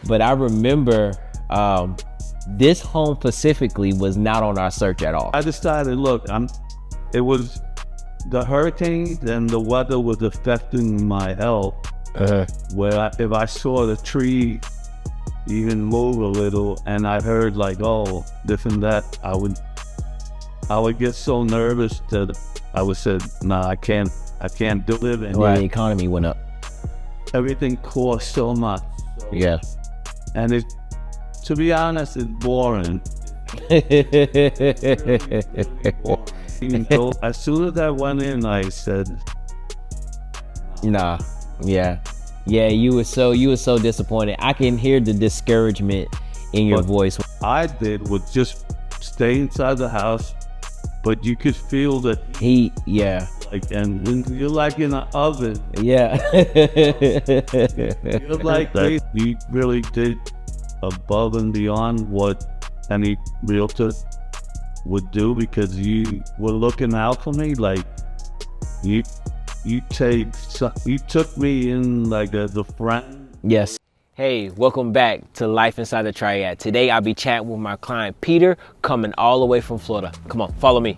But I remember this home specifically was not on our search at all. I decided, look, it was the hurricanes and the weather was affecting my health. Where if I saw the tree even move a little and I heard like, oh, this and that, I would get so nervous that I would say, nah, I can't do it. And The economy went up. everything cost so much. Yeah. And to be honest, it's boring. So as soon as I went in, I said, nah, yeah, you were so disappointed. I can hear the discouragement in your voice. I did was just stay inside the house, but you could feel the heat. Yeah. Like, and when you're like in an oven. Yeah. You're like that. You really did above and beyond what any realtor would do, because you were looking out for me. Like you took me in like as a friend. Yes. Hey, welcome back to Life Inside the Triad. Today I'll be chatting with my client Peter, coming all the way from Florida. Come on, follow me.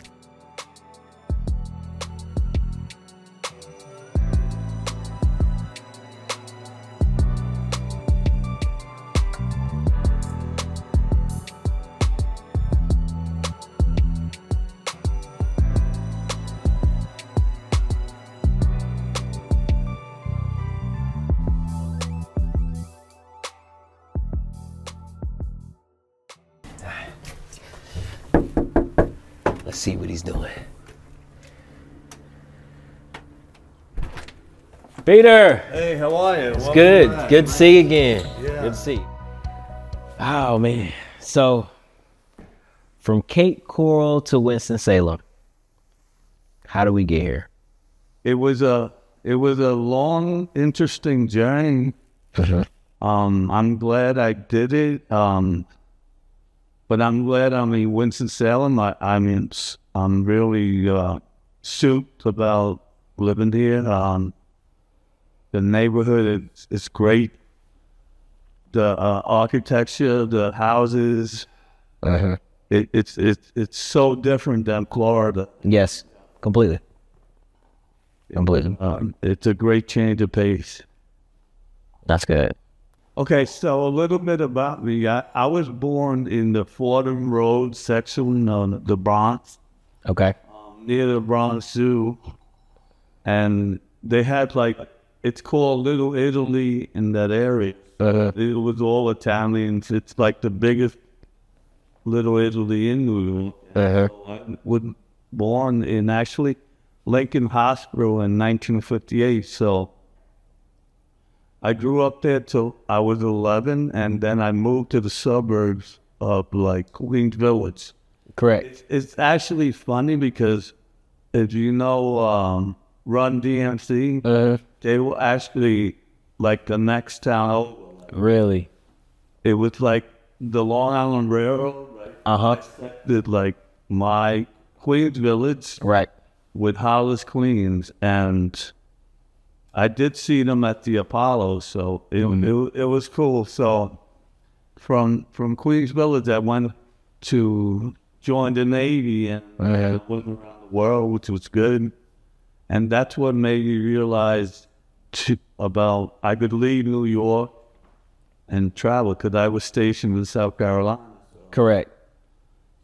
Let's see what he's doing. Peter! Hey, how are you? It's good. Back. Good to see you again. Yeah. Good to see you. Oh, man. So, from Cape Coral to Winston-Salem, how do we get here? It was a long, interesting journey. I'm glad I did it. But I'm glad I'm in Winston-Salem. I'm really souped about living here. The neighborhood is great. The architecture, the houses, it's so different than Florida. Yes, completely. Completely. It's a great change of pace. That's good. Okay, so a little bit about me. I was born in the Fordham Road section of the Bronx. Okay. Near the Bronx Zoo. And they had it's called Little Italy in that area. It was all Italians. It's like the biggest Little Italy in New York. So I was born in actually Lincoln Hospital in 1958, so I grew up there till I was 11, and then I moved to the suburbs of Queens Village. Correct. It's actually funny because if you know Run DMC, they were actually the next town over. Really? It was like the Long Island Railroad. Did my Queens Village. Right. With Hollis, Queens, and I did see them at the Apollo, so it was cool. So from Queens Village, I went to join the Navy and went around the world, which was good. And that's what made me realize about I could leave New York and travel, because I was stationed in South Carolina. Correct.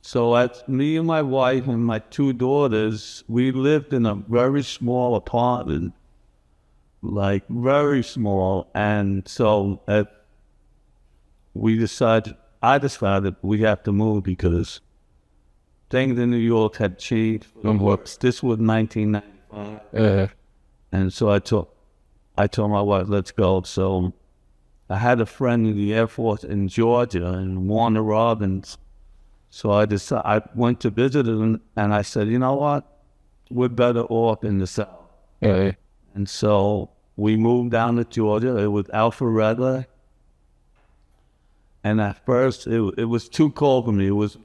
So as me and my wife and my two daughters, we lived in a very small apartment. Very small. And so I decided we have to move because things in New York had changed. This was 1995. And so I told my wife, let's go. So I had a friend in the Air Force in Georgia, in Warner Robins. So I went to visit him, and I said, you know what? We're better off in the South. Yeah. And so we moved down to Georgia. It was Alpharetta. And at first, it was too cold for me. It was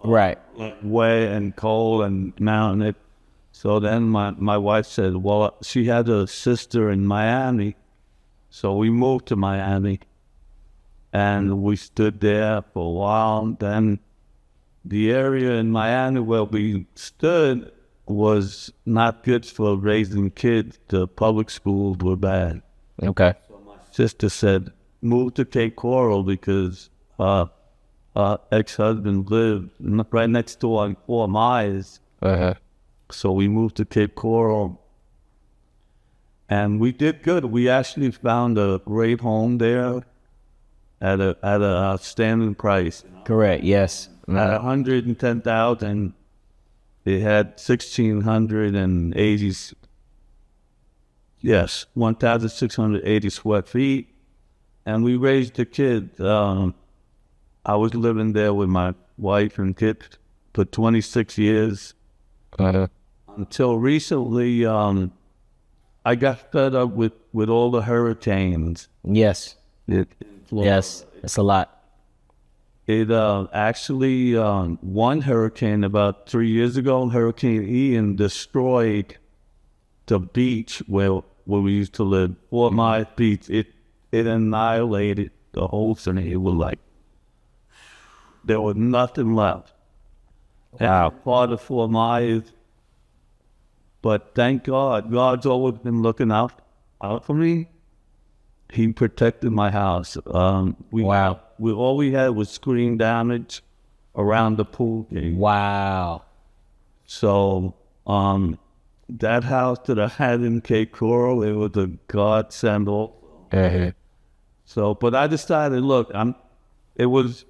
right, wet and cold and mountainous. So then my wife said, well, she had a sister in Miami. So we moved to Miami. and we stood there for a while. Then the area in Miami where we stood was not good for raising kids. The public schools were bad. Okay. So my sister said, move to Cape Coral because her ex-husband lived right next door on 4 miles. So we moved to Cape Coral. And we did good. We actually found a great home there at a outstanding price. Correct. Yes. At $110,000, it had 1,680. Yes, 1,680 square feet, and we raised the kids. I was living there with my wife and kids for 26 years. Until recently, I got fed up with all the hurricanes. Yes. Yes. It's a lot. It actually, one hurricane about 3 years ago, Hurricane Ian, destroyed the beach where we used to live, 4 Mile Beach. It annihilated the whole thing. It was like, there was nothing left. Wow. Part of 4 Mile. But thank God, God's always been looking out for me. He protected my house. Wow. All we had was screen damage around the pool. Wow. So, that house that I had in Cape Coral, it was a godsend. So, but I decided, look, it was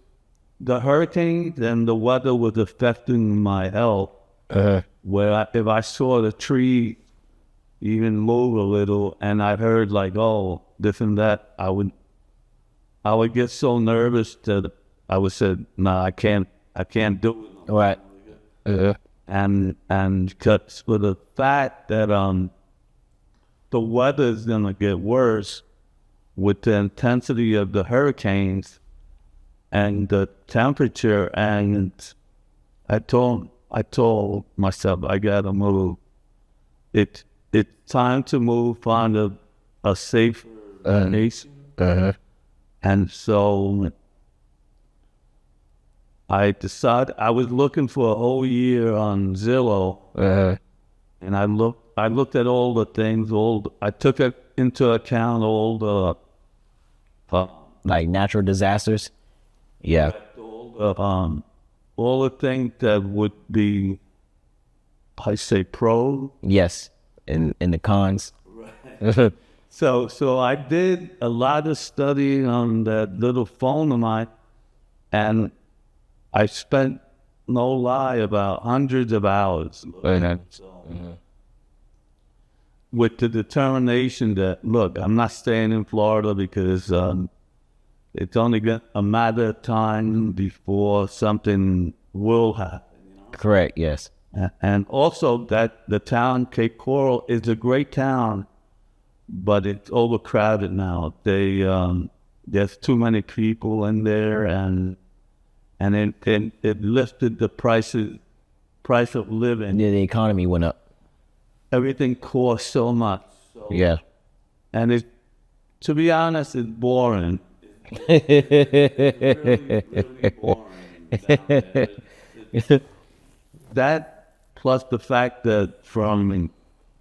the hurricanes and the weather was affecting my health. Where if I saw the tree even move a little, and I heard like, oh, this and that, I would get so nervous that I would say, no, I can't do it. Right. And because for the fact that the weather is gonna get worse with the intensity of the hurricanes and the temperature, and I told myself I gotta move. It's time to move, find a safe nation. And so I decided I was looking for a whole year on Zillow, and I looked at all the things. I took it into account all the like natural disasters. Yeah. All the things that would be, I say, pro. Yes. In the cons. Right. So I did a lot of study on that little phone of mine, and I spent, no lie, about hundreds of hours with the determination that, look, I'm not staying in Florida because it's only a matter of time before something will happen. Correct, yes. And also that the town, Cape Coral, is a great town, but it's overcrowded now. There's too many people in there, and it lifted the price of living. Yeah, the economy went up. Everything costs so much. So, yeah. And to be honest, it's boring. Really boring. That plus the fact that from,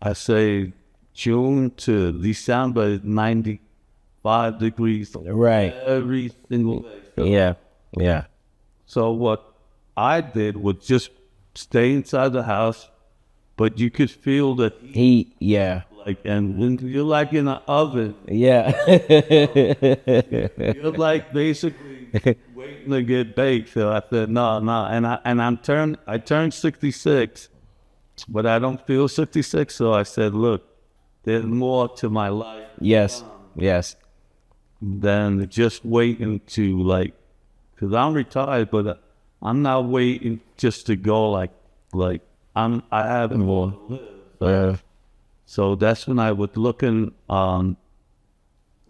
I say, June to December is 95 degrees. Right. Every single day. So, yeah. So what I did was just stay inside the house, but you could feel the heat. Yeah. And you're like in an oven. Yeah. You're like basically waiting to get baked. So I said, no. And I turned 66, but I don't feel 66. So I said, look, there's more to my life. Yes. Than just waiting to because I'm retired, but I'm not waiting just to go I have more to live. So that's when I was looking on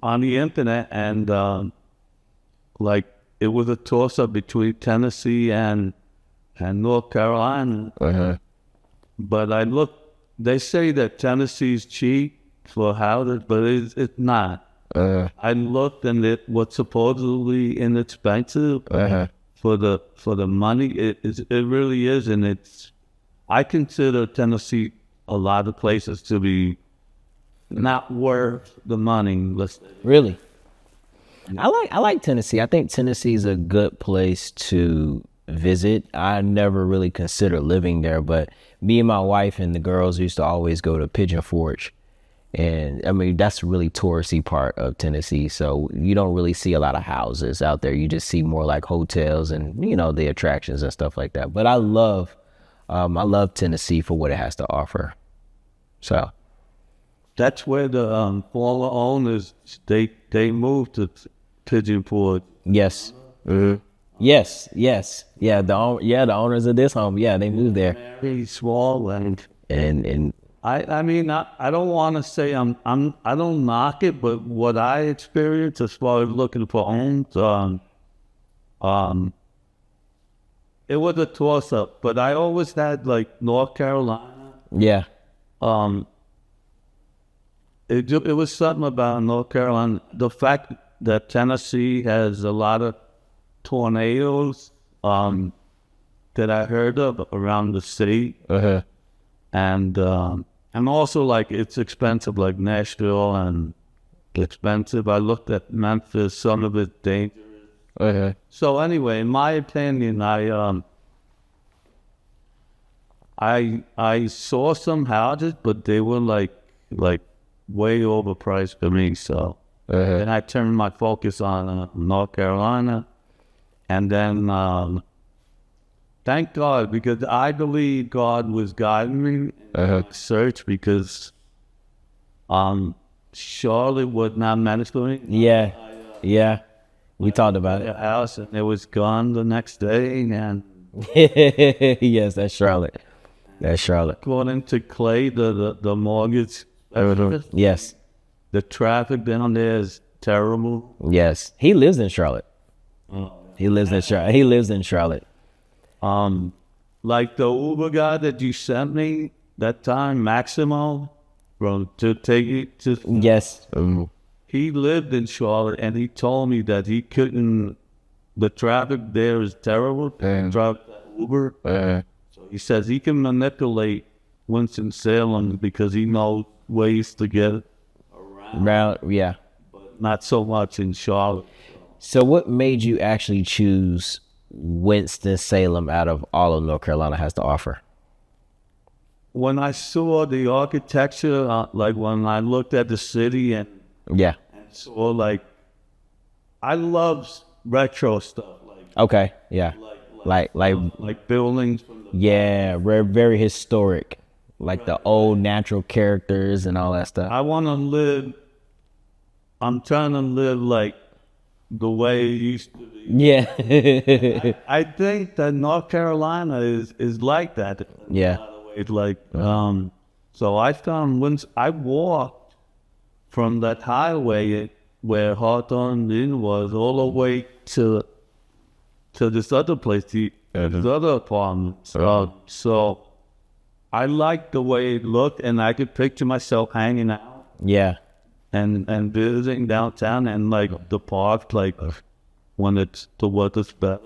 the internet, and it was a toss-up between Tennessee and North Carolina. But I looked. They say that Tennessee's cheap for houses, but it's not. I looked and it was supposedly inexpensive for the money. It really is, and I consider Tennessee a lot of places to be not worth the money. Really? I like Tennessee. I think Tennessee is a good place to visit. I never really considered living there, but me and my wife and the girls used to always go to Pigeon Forge. And I mean, that's a really touristy part of Tennessee. So you don't really see a lot of houses out there. You just see more like hotels and, you know, the attractions and stuff like that. But I love Tennessee for what it has to offer. So that's where the former owners, they moved to Pigeon Forge. Yes. Yes. Yeah, the owners of this home, yeah, they moved there. Very small and And I mean I don't want to say I don't knock it, but what I experienced as far as looking for homes, it was a toss up. But I always had like North Carolina. yeah. It was something about North Carolina. The fact that Tennessee has a lot of tornadoes that I heard of around the state, and also like it's expensive, like Nashville and expensive. I looked at Memphis, some of it dangerous. So anyway, in my opinion, I saw some houses, but they were like way overpriced for me. So then I turned my focus on North Carolina, and then thank God, because I believe God was guiding me in my search, because Charlotte was not meant for me. Yeah. We talked about The it. house, and it was gone the next day, and Yes, that's Charlotte. according to Clay, the mortgage, Yes. the traffic down there is terrible. Yes. He lives in Charlotte. He lives in Charlotte. Like the Uber guy that you sent me that time, Maximo, to take it to. Yes. He lived in Charlotte, and he told me that he couldn't. The traffic there is terrible. Drive Uber. So he says he can manipulate Winston-Salem because he knows ways to get Around, yeah. but not so much in Charlotte. So what made you actually choose Winston-Salem out of all of North Carolina has to offer? When I saw the architecture, like when I looked at the city and Yeah. saw like, I love retro stuff, Okay. Yeah. like buildings from the Yeah. Very historic. Like the old natural characters and all that stuff. I'm trying to live like the way it used to be. Yeah. I think that North Carolina is like that. Yeah. It's like, so I found once I walked from that highway where Hawthorne Inn was all the way to this other place, this other apartment. So I liked the way it looked, and I could picture myself hanging out. Yeah. And visiting downtown, and like the park, like when the weather's better,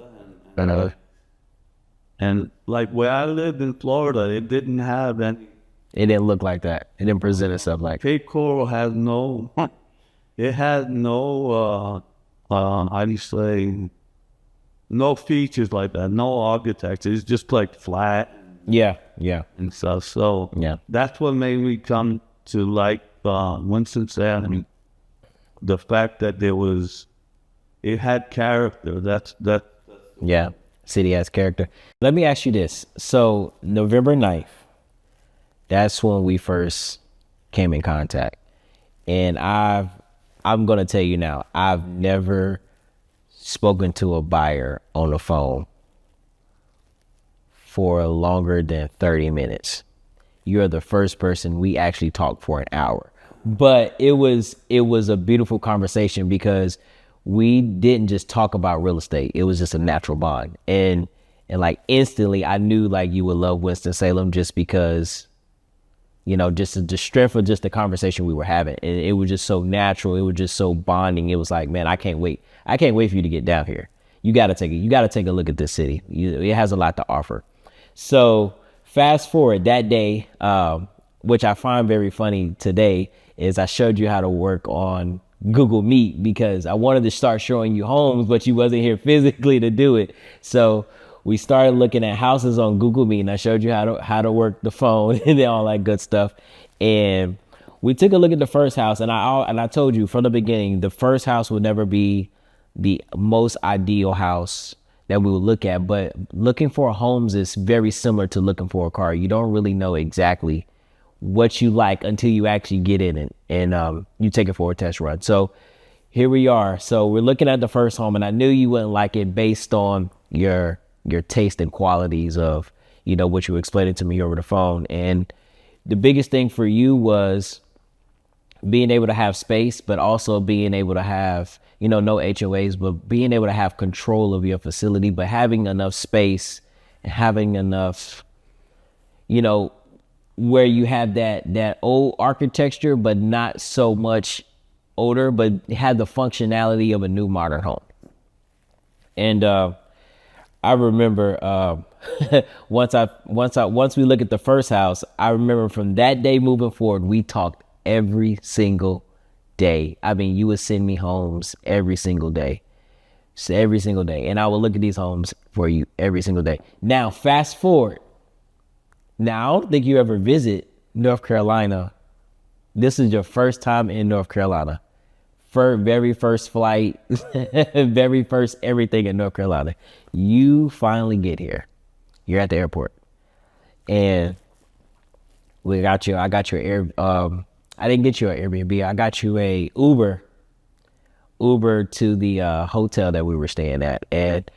and like where I lived in Florida, it didn't have any. It didn't look like that. It didn't present itself like. Cape Coral has no. It had no. How do you say? No features like that. No architecture. It's just like flat. Yeah. And stuff. So Yeah. that's what made me come to like Winston-Salem. The fact that it had character. That. Yeah. City has character. Let me ask you this. So November 9th, that's when we first came in contact. And I'm going to tell you now, I've never spoken to a buyer on the phone for longer than 30 minutes. You're the first person we actually talked for an hour. But it was a beautiful conversation because we didn't just talk about real estate. It was just a natural bond. And like instantly I knew like you would love Winston-Salem just because, just the strength of just the conversation we were having. And it was just so natural. It was just so bonding. It was like, man, I can't wait. I can't wait for you to get down here. You got to take a look at this city. It has a lot to offer. So fast forward that day, which I find very funny today, is I showed you how to work on Google Meet because I wanted to start showing you homes, but you wasn't here physically to do it. So we started looking at houses on Google Meet, and I showed you how to work the phone and all that good stuff. And we took a look at the first house, and I told you from the beginning, the first house would never be the most ideal house that we would look at, but looking for homes is very similar to looking for a car. You don't really know exactly what you like until you actually get in it and you take it for a test run. So here we are. So we're looking at the first home, and I knew you wouldn't like it based on your taste and qualities of, what you were explaining to me over the phone. And the biggest thing for you was being able to have space, but also being able to have, no HOAs, but being able to have control of your facility, but having enough space and having enough, where you have that old architecture, but not so much older, but had the functionality of a new modern home. And I remember once we look at the first house, I remember from that day moving forward, we talked every single day. I mean, you would send me homes every single day. Every single day. And I would look at these homes for you every single day. Now, fast forward. Now, I don't think you ever visit North Carolina. This is your first time in North Carolina. Very first flight, very first everything in North Carolina. You finally get here. You're at the airport. And I got you I didn't get you an Airbnb. I got you a Uber to the hotel that we were staying at. And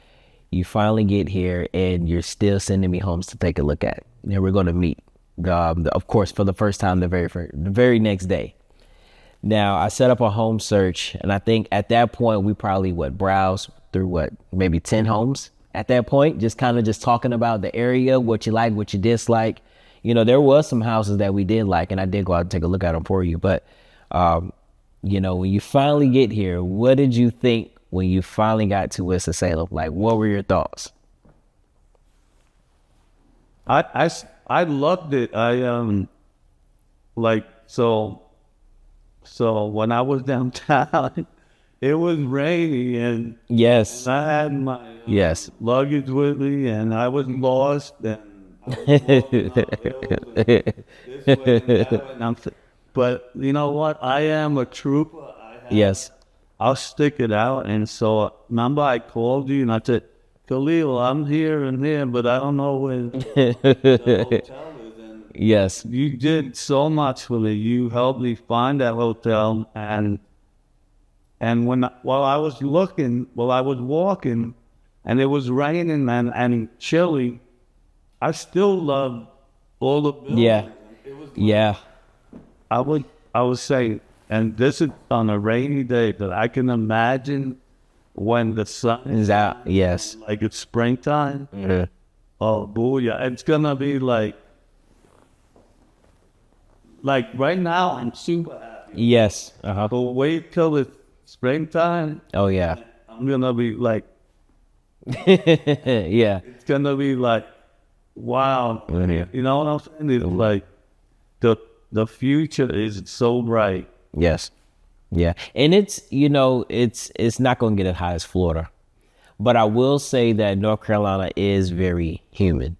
you finally get here, and you're still sending me homes to take a look at. And we're going to meet, of course, for the first time the very next day. Now, I set up a home search, and I think at that point we probably browsed through maybe 10 homes at that point, just talking about the area, what you like, what you dislike. There was some houses that we did like, and I did go out and take a look at them for you. But, when you finally get here, what did you think when you finally got to Winston-Salem? Like, what were your thoughts? I loved it. So when I was downtown, it was rainy, and yes, I had my luggage with me, and I was lost. And but you know what? I am a trooper. Yes, I'll stick it out. And so remember, I called you and I said, Khalil, I'm here and there, but I don't know where the hotel is. And yes, you did so much for me. You helped me find that hotel, and while I was walking, and it was raining and chilly, I still loved all the buildings. Yeah, it was I would say, and this is on a rainy day, that I can imagine when the sun is out. Yes, like it's springtime. Mm-hmm. Oh, booyah! It's gonna be like right now. I'm super happy. Yes. But wait till it's springtime. Oh yeah. I'm gonna be like, yeah. It's gonna be like, wow. Yeah. You know what I'm saying? It's like the future is so bright. Yes. Yeah. And it's not going to get as high as Florida. But I will say that North Carolina is very humid.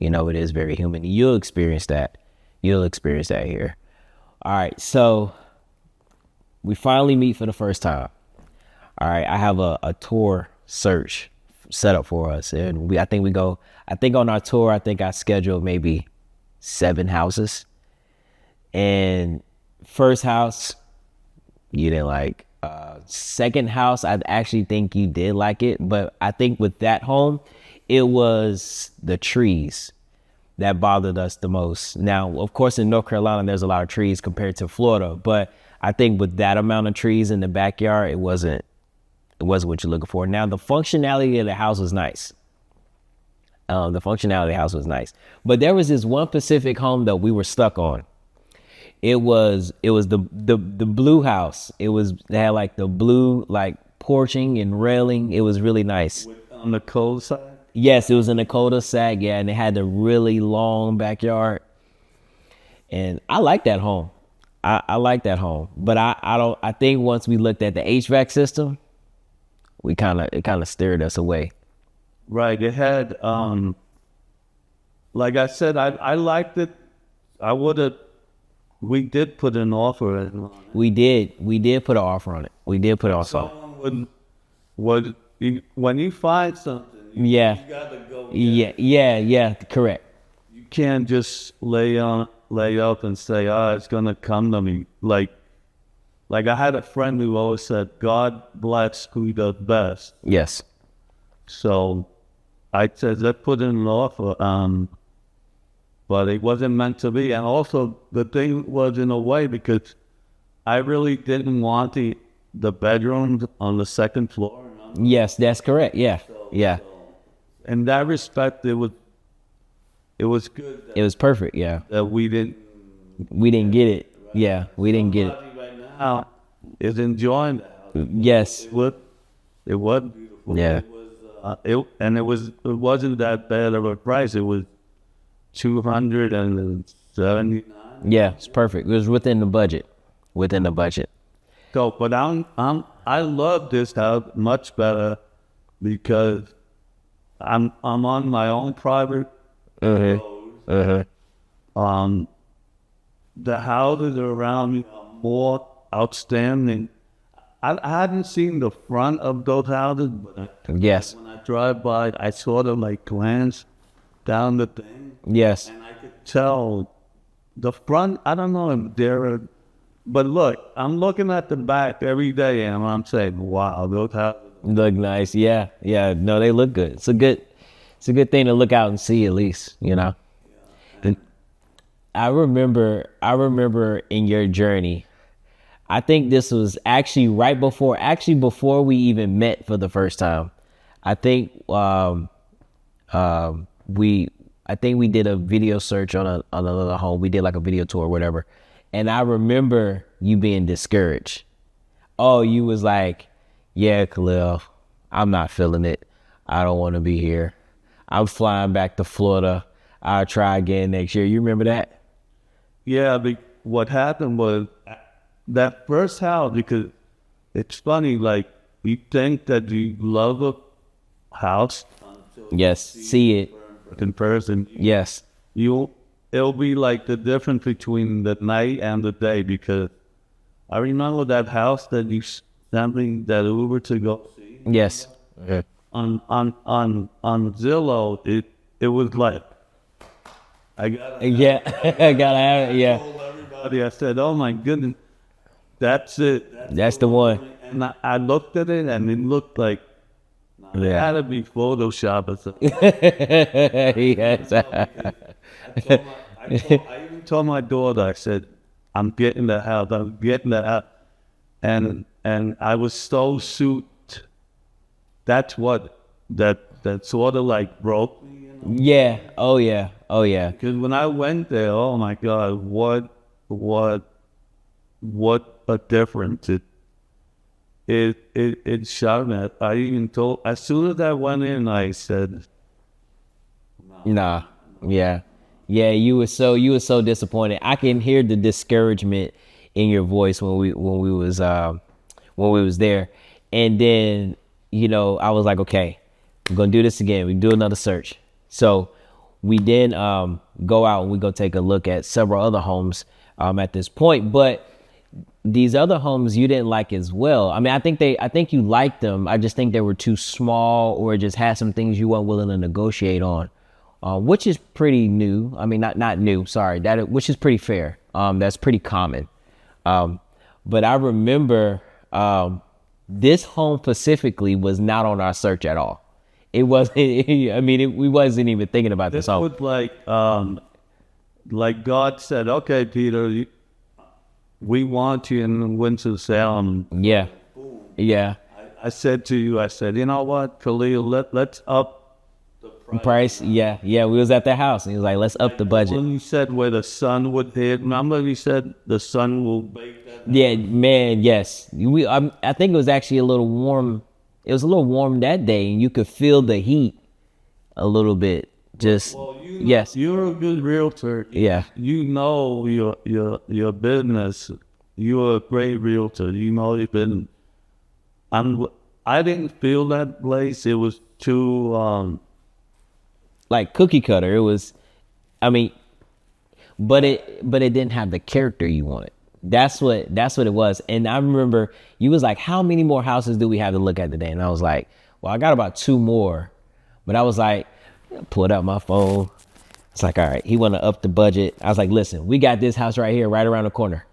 It is very humid. You'll experience that. You'll experience that here. All right. So we finally meet for the first time. All right. I have a tour search set up for us. And I think on our tour, I scheduled maybe 7 houses. And first house, you didn't like. Second house, I actually think you did like it. But I think with that home, it was the trees that bothered us the most. Now, of course, in North Carolina, there's a lot of trees compared to Florida. But I think with that amount of trees in the backyard, it wasn't what you're looking for. Now, the functionality of the house was nice. But there was this one specific home that we were stuck on. It was the blue house. They had like the blue like porching and railing. It was really nice. On the cold side? Yes, it was in the cul-de-sac. Yeah, and it had the really long backyard. And I like that home. I like that home. But I think once we looked at the HVAC system, it kind of steered us away. Right. It had, like I said, I liked it. We did put an offer in. We did put an offer on it. We did put an offer on it. Someone when you find something, Yeah. you gotta go. Yeah, correct. You can't just lay up and say, it's gonna come to me. Like I had a friend who always said, God bless who does best. Yes. So I said, let's put in an offer. But it wasn't meant to be. And also the thing was in a way because I really didn't want the bedrooms on the second floor. Yes, that's correct. Yeah. Yeah. In that respect, it was good. It was perfect. Yeah. That we didn't get it. Right? Yeah, we didn't get it. Right now is enjoying that. Yes. It was beautiful. Yeah. It wasn't that bad of a price. It was $279. Yeah, it's perfect. It was within the budget. So, but I love this house much better because I'm on my own private road. The houses around me are more outstanding. I hadn't seen the front of those houses, but Yes. when I drive by, I sort of like glance down the thing. Yes. And I could tell the front, I don't know if they're, but look, I'm looking at the back every day and I'm saying, wow, those houses Look nice. Yeah. Yeah. No, they look good. It's a good thing to look out and see at least, you know. And I remember in your journey, I think this was actually before we even met for the first time. I think we did a video search on another home. We did like a video tour or whatever. And I remember you being discouraged. Oh, you was like, yeah, Khalil, I'm not feeling it. I don't want to be here. I'm flying back to Florida. I'll try again next year. You remember that? Yeah, what happened was that first house, because it's funny, like you think that you love a house. Yes, see it in person. Yes. It'll be like the difference between the night and the day, because I remember that house that you sent me that Uber to go see. Yes. Okay. On Zillow, it was like I gotta have it. Yeah. I told everybody, I said, "Oh my goodness, that's it. That's the one." And I looked at it, and it looked like it had to be Photoshop or something. Yes. I even told my daughter, I said, I'm getting the house. And I was so suited. That's what that sort of like broke me. You know? Yeah. Oh yeah. Because when I went there, oh my God, what a difference it shot me. I even told, as soon as I went in, I said, nah. Yeah. You were so disappointed. I can hear the discouragement in your voice when we was there. And then, you know, I was like, okay, we're gonna do this again. We do another search. So we then go out and we go take a look at several other homes at this point. But these other homes you didn't like as well. I mean, I think you liked them. I just think they were too small, or just had some things you weren't willing to negotiate on. Which is pretty new. I mean, not new, sorry. Which is pretty fair. That's pretty common. But I remember this home specifically was not on our search at all. It wasn't. We wasn't even thinking about this home. It was like God said, "Okay, Peter, we want you in Winston-Salem." Yeah, yeah. I said to you, you know what, Khalil, let's up the price. Yeah, we was at the house, and he was like, "Let's up the budget." When you said where the sun would hit, remember you said the sun will bake that? Yeah, man. Yes, I think it was actually a little warm. It was a little warm that day, and you could feel the heat a little bit. Just yes, You're a good realtor. yeah. You know your business. You're a great realtor. You know your business. I didn't feel that place. It was too Like cookie cutter. It was, I mean, but it didn't have the character you wanted. That's what it was. And I remember you was like, "How many more houses do we have to look at today?" And I was like, "Well, I got about 2 more." But I was like, pulled out my phone. It's like, all right, he want to up the budget. I was like, "Listen, we got this house right here, right around the corner."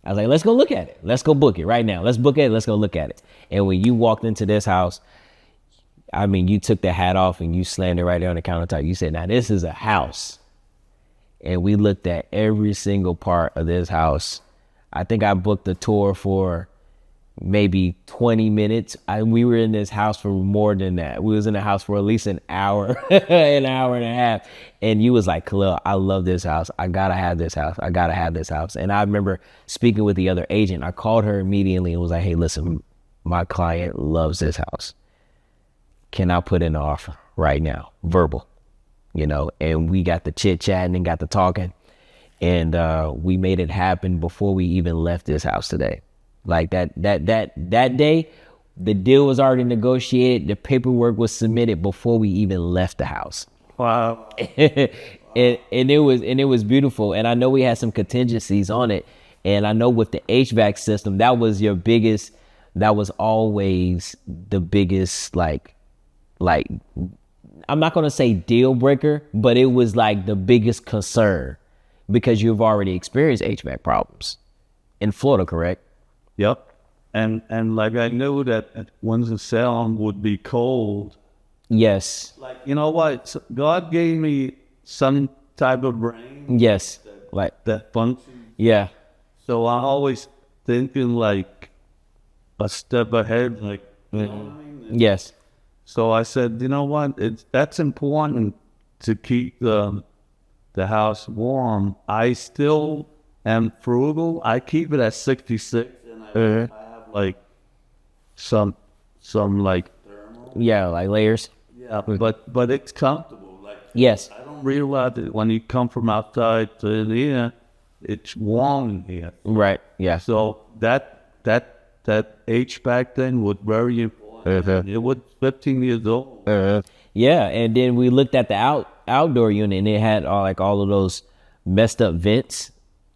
I was like, "Let's go look at it. Let's go book it right now. Let's book it. Let's go look at it." And when you walked into this house, I mean, you took the hat off and you slammed it right there on the countertop. You said, "Now this is a house." And we looked at every single part of this house. I think I booked a tour for maybe 20 minutes. We were in this house for more than that. We was in the house for at least an hour, an hour and a half. And you was like, "Khalil, I love this house. I gotta have this house. I gotta have this house." And I remember speaking with the other agent. I called her immediately and was like, "Hey, listen, my client loves this house. Can I put in an offer right now? Verbal." And we got the chit chatting and got the talking, and we made it happen before we even left this house today. Like that day, the deal was already negotiated. The paperwork was submitted before we even left the house. wow. and it was beautiful. And I know we had some contingencies on it. And I know with the HVAC system, that was always the biggest, like I'm not going to say deal breaker, but it was like the biggest concern because you've already experienced HVAC problems in Florida, correct? Yep. And like I knew that Winston-Salem would be cold. Yes. Like, you know what? God gave me some type of brain. Yes. Like that function. Yeah. So I'm always thinking like a step ahead, like, you know what I mean? Yes. So I said, you know what? That's important to keep the house warm. I still am frugal. I keep it at 66, and I have like some like thermal. Yeah, like layers. Yeah, but it's comfortable. Like yes. I don't realize that when you come from outside to in here, it's warm in here. Right. Yeah. So that HVAC thing was very important. It was 15 years old. Yeah, and then we looked at the outdoor unit, and it had all of those messed up vents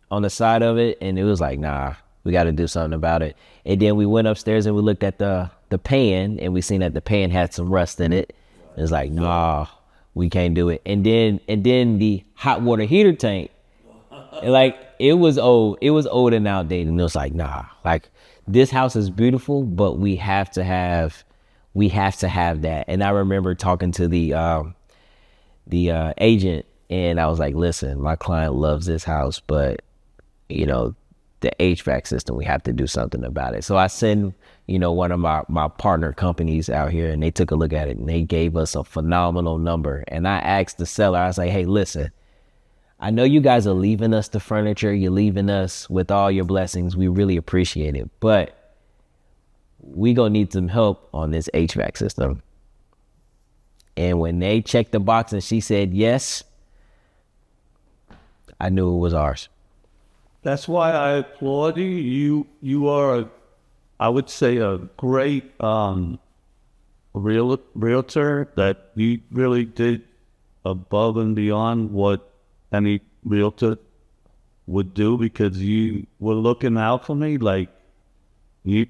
on the side of it, and it was like, nah, we got to do something about it. And then we went upstairs and we looked at the pan, and we seen that the pan had some rust in it. It was like, nah, we can't do it. And then the hot water heater tank, like it was old and outdated, and it was like, nah, like. This house is beautiful, but we have to have that. And I remember talking to the agent, and I was like, "Listen, my client loves this house, but the HVAC system, we have to do something about it." So I sent one of my partner companies out here, and they took a look at it, and they gave us a phenomenal number. And I asked the seller, I was like, "Hey, listen, I know you guys are leaving us the furniture. You're leaving us with all your blessings. We really appreciate it. But we going to need some help on this HVAC system." And when they checked the box and she said yes, I knew it was ours. That's why I applaud you. You are, I would say, a great realtor that you really did above and beyond what any realtor would do, because you were looking out for me. Like you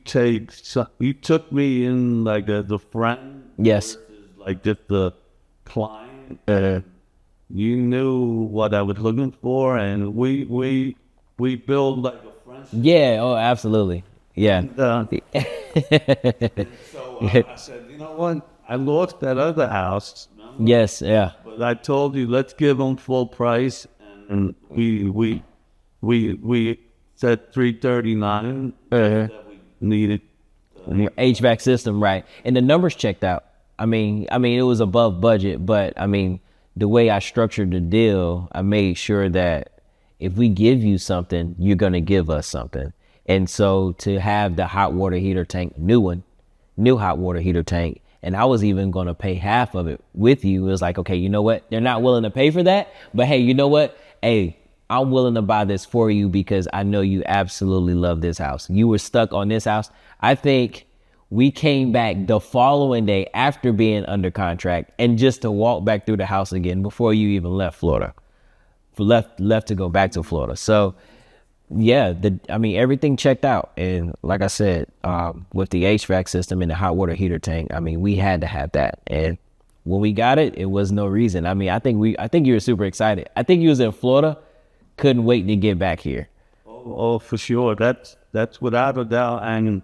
took me in like as a friend. Yes. Like just the client. You knew what I was looking for, and we build like a friendship. Yeah. Oh, absolutely. Yeah. And, so I said, you know what? I lost that other house. Remember? Yes. Yeah. But I told you, let's give them full price, and we said $339 that we needed. HVAC system, right? And the numbers checked out. it was above budget, but I mean, the way I structured the deal, I made sure that if we give you something, you're gonna give us something. And so to have the hot water heater tank, new hot water heater tank, and I was even gonna pay half of it with you. It was like, okay, you know what? They're not willing to pay for that, but hey, you know what? Hey, I'm willing to buy this for you because I know you absolutely love this house. You were stuck on this house. I think we came back the following day after being under contract and just to walk back through the house again before you even left Florida, left to go back to Florida. So yeah, everything checked out. And like I said, with the HVAC system and the hot water heater tank, I mean, we had to have that. And when we got it, it was no reason. I mean, I think you were super excited. I think you was in Florida, couldn't wait to get back here. Oh, for sure. That's without a doubt. And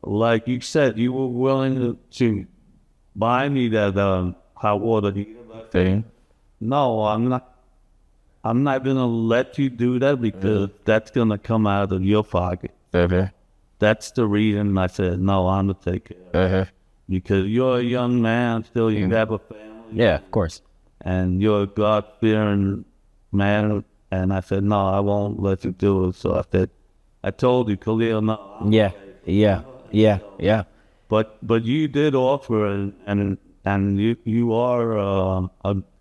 like you said, you were willing to buy me that hot water heater. No, I'm not. I'm not gonna let you do that because that's gonna come out of your pocket. That's the reason I said no. I'm gonna take it because you're a young man still. You have a family. Yeah, of course. And you're a God-fearing man. And I said no, I won't let you do it. So I told you, Khalil, no. Yeah. But you did offer, and you are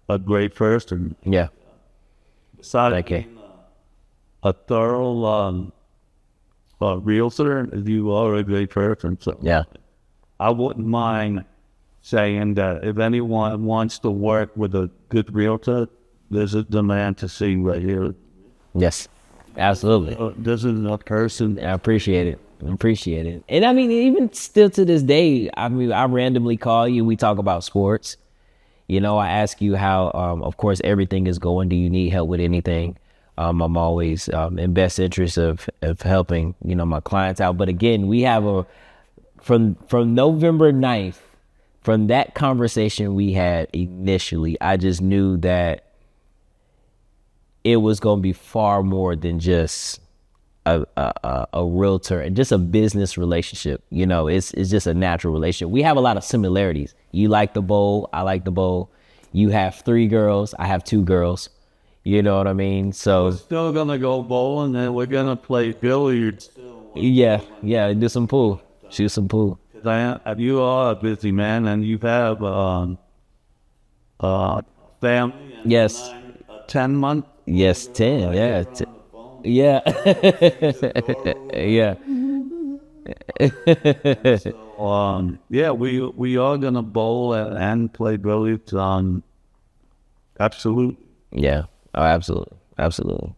a great person. Yeah. Besides being a thorough realtor, you are a great person. So yeah, I wouldn't mind saying that if anyone wants to work with a good realtor, there's a demand to see right here. Yes, absolutely. This is a person. I appreciate it. And I mean, even still to this day, I mean, I randomly call you. We talk about sports. You know, I ask you how, of course, everything is going. Do you need help with anything? I'm always in best interest of helping, my clients out. But again, we have from November 9th, from that conversation we had initially, I just knew that it was going to be far more than just a realtor and just a business relationship. It's just a natural relationship. We have a lot of similarities. You like the bowl, I like the bowl. You have 3 girls, I have 2 girls. You know what I mean? So we're still gonna go bowling and we're gonna play billiards. Yeah, do some pool, shoot some pool. You are a busy man and you have family. And yes. 10 months. Yes, 10. Yeah. Yeah. Yeah. So, we are gonna bowl and play billiards. Absolutely. Yeah. Oh, absolutely.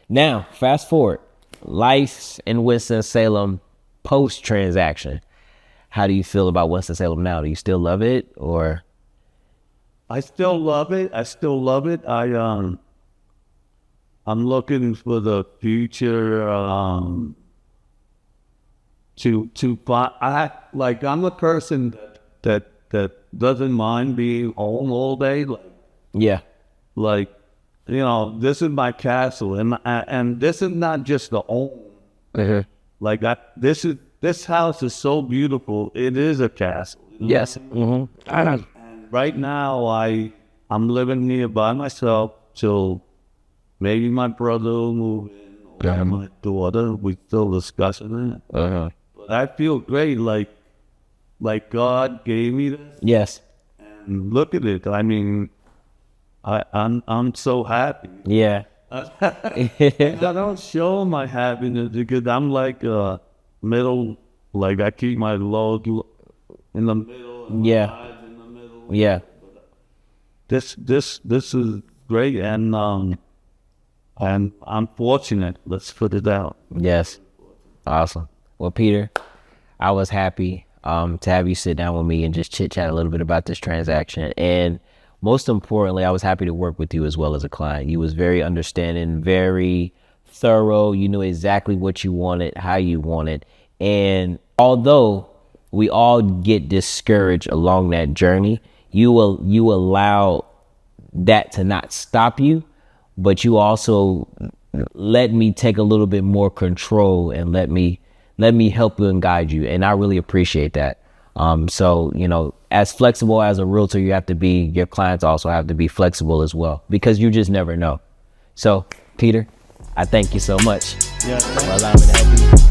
Now, fast forward, life in Winston-Salem post transaction. How do you feel about Winston-Salem now? Do you still love it, or? I still love it. I'm looking for the future to find. I'm a person that doesn't mind being home all day. This is my castle, and this is not just the home. Mm-hmm. This house is so beautiful. It is a castle. Yes. Mm-hmm. And right now, I'm living here by myself till maybe my brother will move in, or my daughter. We're still discussing it. But I feel great, like God gave me this. Yes. And look at it. I mean, I'm so happy. Yeah. I don't show my happiness because I'm like middle. Like I keep my load in the middle. And my eyes in the middle. Yeah. This is great, and I'm fortunate. Let's put it out. Yes. Awesome. Well, Peter, I was happy to have you sit down with me and just chit chat a little bit about this transaction. And most importantly, I was happy to work with you as well as a client. You was very understanding, very thorough. You knew exactly what you wanted, how you wanted. And although we all get discouraged along that journey, you allow that to not stop you, but you also let me take a little bit more control and let me help you and guide you. And I really appreciate that. So, you know, as flexible as a realtor you have to be, your clients also have to be flexible as well, because you just never know. So, Peter, I thank you so much for allowing me to help you.